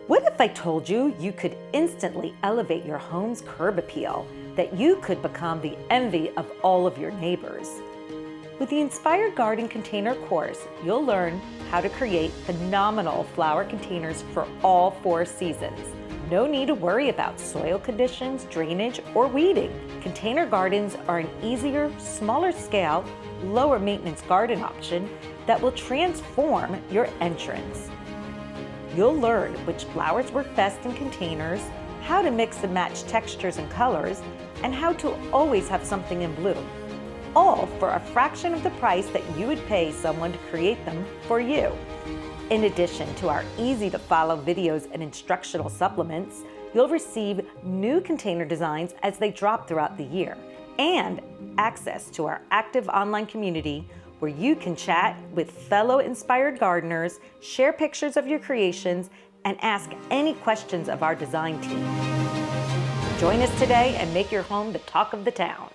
What if I told you you could instantly elevate your home's curb appeal, that you could become the envy of all of your neighbors? With the Inspired Garden Container course, you'll learn how to create phenomenal flower containers for all 4 seasons. No need to worry about soil conditions, drainage, or weeding. Container gardens are an easier, smaller scale, lower maintenance garden option that will transform your entrance. You'll learn which flowers work best in containers, how to mix and match textures and colors, and how to always have something in bloom. All for a fraction of the price that you would pay someone to create them for you. In addition to our easy-to-follow videos and instructional supplements, you'll receive new container designs as they drop throughout the year, and access to our active online community where you can chat with fellow inspired gardeners, share pictures of your creations, and ask any questions of our design team. Join us today and make your home the talk of the town.